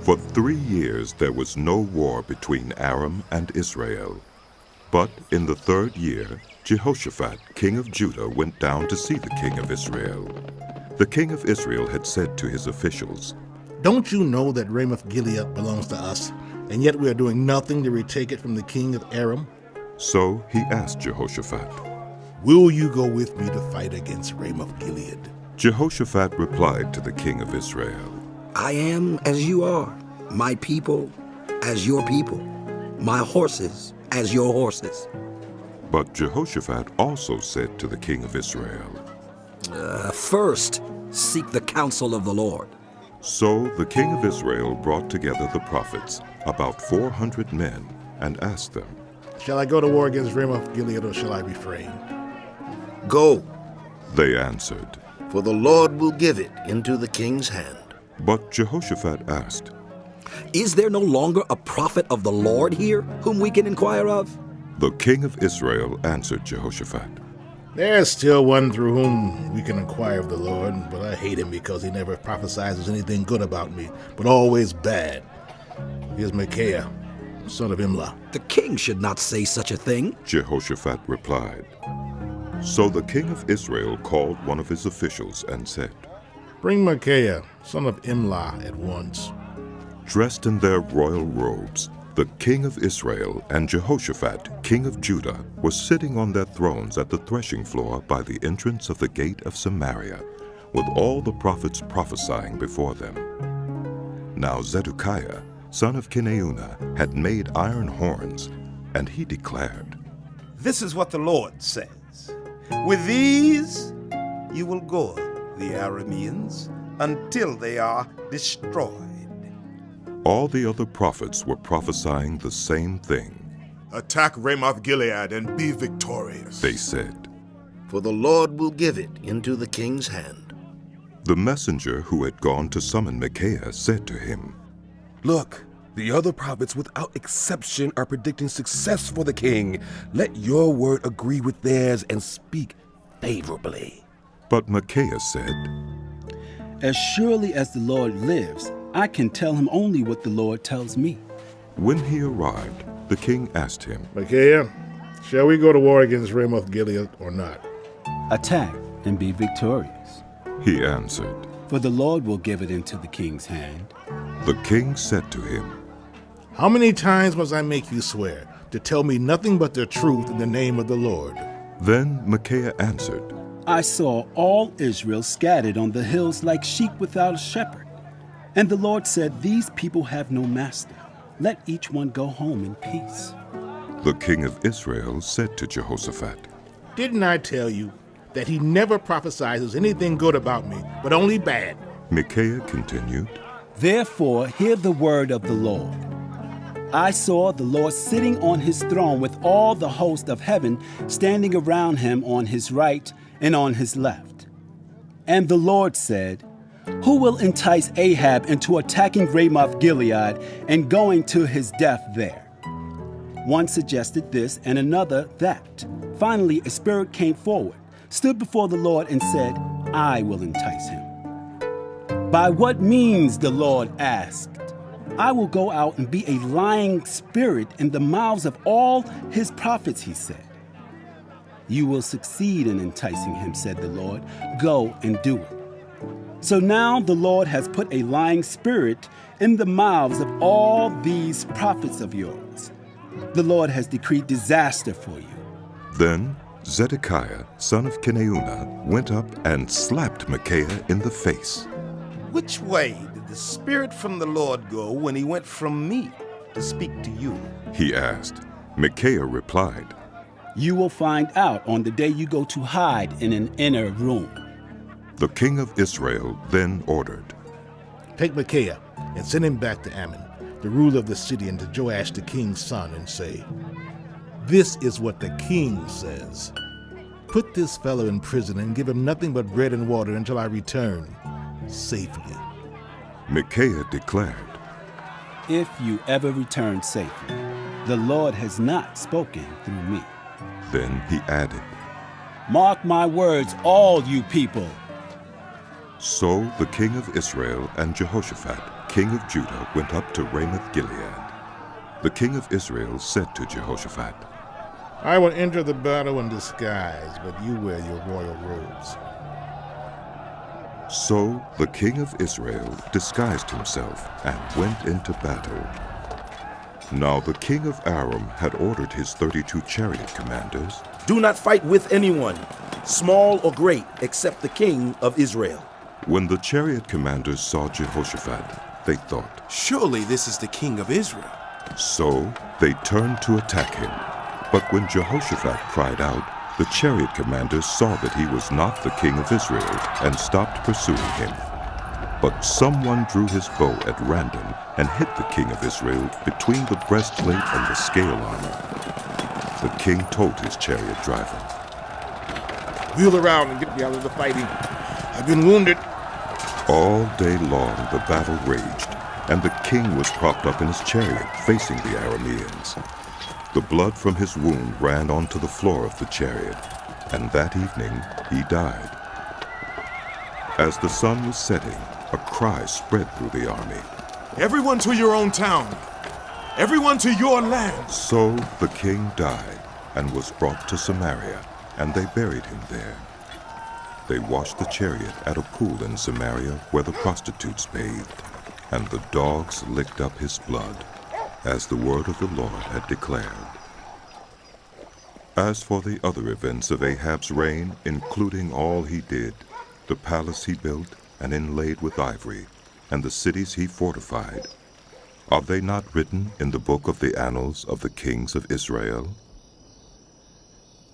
For 3 years there was no war between Aram and Israel. But in the 3rd year, Jehoshaphat, king of Judah, went down to see the king of Israel. The king of Israel had said to his officials, "Don't you know that Ramoth-Gilead belongs to us, and yet we are doing nothing to retake it from the king of Aram?" So he asked Jehoshaphat. "Will you go with me to fight against Ramoth-Gilead?" Jehoshaphat replied to the king of Israel, I am as you are, my people as your people, my horses as your horses. But Jehoshaphat also said to the king of Israel, First, seek the counsel of the Lord. So the king of Israel brought together the prophets, about 400 men, and asked them, "Shall I go to war against Ramoth-Gilead, or shall I refrain?" Go, They answered. for the Lord will give it into the king's hand. But Jehoshaphat asked, Is there no longer a prophet of the Lord here whom we can inquire of? The king of Israel answered Jehoshaphat, "There's still one through whom we can inquire of the Lord, but I hate him because he never prophesies anything good about me, but always bad. He is Micaiah, son of Imlah." The king should not say such a thing. Jehoshaphat replied. So the king of Israel called one of his officials and said, "Bring Micaiah, son of Imlah, at once." Dressed in their royal robes, the king of Israel and Jehoshaphat, king of Judah, were sitting on their thrones at the threshing floor by the entrance of the gate of Samaria, with all the prophets prophesying before them. Now Zedekiah, son of Kenaanah, had made iron horns, and he declared, This is what the Lord says. With these you will gore the Arameans until they are destroyed. All the other prophets were prophesying the same thing. Attack Ramoth-Gilead and be victorious. They said. For the Lord will give it into the king's hand. The messenger who had gone to summon Micaiah said to him, Look, the other prophets without exception are predicting success for the king. Let your word agree with theirs and speak favorably. But Micaiah said, As surely as the Lord lives, I can tell him only what the Lord tells me. When he arrived, the king asked him, "Micaiah, shall we go to war against Ramoth-Gilead or not?" Attack and be victorious, He answered. for the Lord will give it into the king's hand. The king said to him, "How many times must I make you swear to tell me nothing but the truth in the name of the Lord?" Then Micaiah answered, I saw all Israel scattered on the hills like sheep without a shepherd. And the Lord said, These people have no master. Let each one go home in peace. The king of Israel said to Jehoshaphat, "Didn't I tell you that he never prophesies anything good about me, but only bad?" Micaiah continued, Therefore, hear the word of the Lord. I saw the Lord sitting on his throne with all the host of heaven standing around him on his right and on his left. And the Lord said, Who will entice Ahab into attacking Ramoth-Gilead and going to his death there? One suggested this and another that. Finally, a spirit came forward, stood before the Lord and said, I will entice him. By what means, the Lord asked. I will go out and be a lying spirit in the mouths of all his prophets, he said. You will succeed in enticing him, said the Lord. Go and do it. So now the Lord has put a lying spirit in the mouths of all these prophets of yours. The Lord has decreed disaster for you. Then Zedekiah, son of Kenaanah, went up and slapped Micaiah in the face. Which way did the Spirit from the Lord go when he went from me to speak to you? He asked. Micaiah replied, You will find out on the day you go to hide in an inner room. The king of Israel then ordered, "Take Micaiah and send him back to Ammon, the ruler of the city, and to Joash the king's son, and say, This is what the king says. Put this fellow in prison and give him nothing but bread and water until I return safely." Micaiah declared, If you ever return safely, the Lord has not spoken through me. Then he added, Mark my words, all you people. So the king of Israel and Jehoshaphat, king of Judah went up to Ramoth-Gilead. The king of Israel said to Jehoshaphat, I will enter the battle in disguise, but you wear your royal robes. So the king of Israel disguised himself and went into battle. Now the king of Aram had ordered his 32 chariot commanders, Do not fight with anyone, small or great, except the king of Israel. When the chariot commanders saw Jehoshaphat, they thought, Surely this is the king of Israel. So they turned to attack him. But when Jehoshaphat cried out, the chariot commanders saw that he was not the king of Israel and stopped pursuing him. But someone drew his bow at random and hit the king of Israel between the breastplate and the scale armor. The king told his chariot driver, Wheel around and get me out of the fighting. I've been wounded. All day long the battle raged, and the king was propped up in his chariot facing the Arameans. The blood from his wound ran onto the floor of the chariot, and that evening he died. As the sun was setting, a cry spread through the army. Everyone to your own town. Everyone to your land. So the king died and was brought to Samaria, and they buried him there. They washed the chariot at a pool in Samaria where the prostitutes bathed, and the dogs licked up his blood, as the word of the Lord had declared. As for the other events of Ahab's reign, including all he did, the palace he built and inlaid with ivory, and the cities he fortified, are they not written in the book of the annals of the kings of Israel?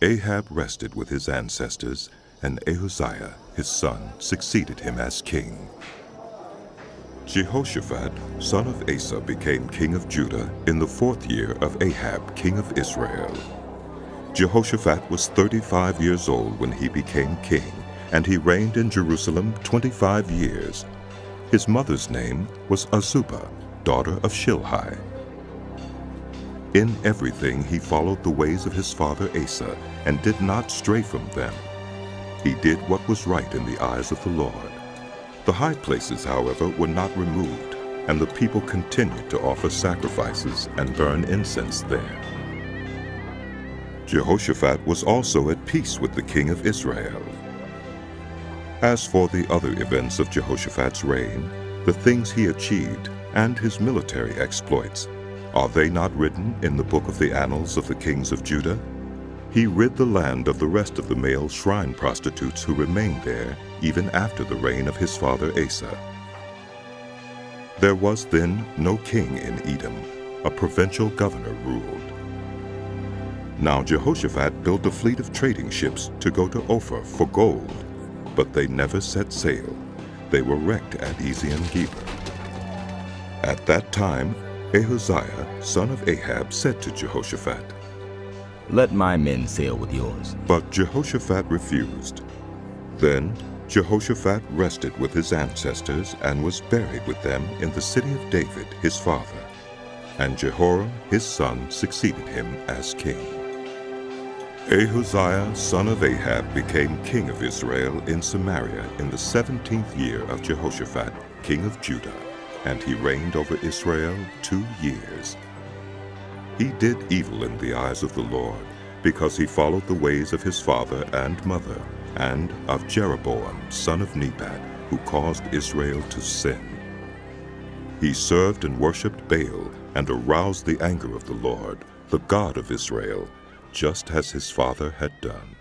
Ahab rested with his ancestors, and Ahaziah, his son, succeeded him as king. Jehoshaphat, son of Asa, became king of Judah in the 4th year of Ahab, king of Israel. Jehoshaphat was 35 years old when he became king, and he reigned in Jerusalem 25 years. His mother's name was Azubah, daughter of Shilhi. In everything he followed the ways of his father Asa, and did not stray from them. He did what was right in the eyes of the Lord. The high places, however, were not removed, and the people continued to offer sacrifices and burn incense there. Jehoshaphat was also at peace with the king of Israel. As for the other events of Jehoshaphat's reign, the things he achieved, and his military exploits, are they not written in the book of the annals of the kings of Judah? He rid the land of the rest of the male shrine prostitutes who remained there even after the reign of his father Asa. There was then no king in Edom. A provincial governor ruled. Now Jehoshaphat built a fleet of trading ships to go to Ophir for gold, but they never set sail. They were wrecked at Ezion-Geber. At that time, Ahaziah, son of Ahab, said to Jehoshaphat, Let my men sail with yours. But Jehoshaphat refused. Then Jehoshaphat rested with his ancestors and was buried with them in the city of David, his father. And Jehoram, his son, succeeded him as king. Ahaziah, son of Ahab, became king of Israel in Samaria in the 17th year of Jehoshaphat, king of Judah, and he reigned over Israel 2 years. He did evil in the eyes of the Lord, because he followed the ways of his father and mother, and of Jeroboam, son of Nebat, who caused Israel to sin. He served and worshipped Baal, and aroused the anger of the Lord, the God of Israel, just as his father had done.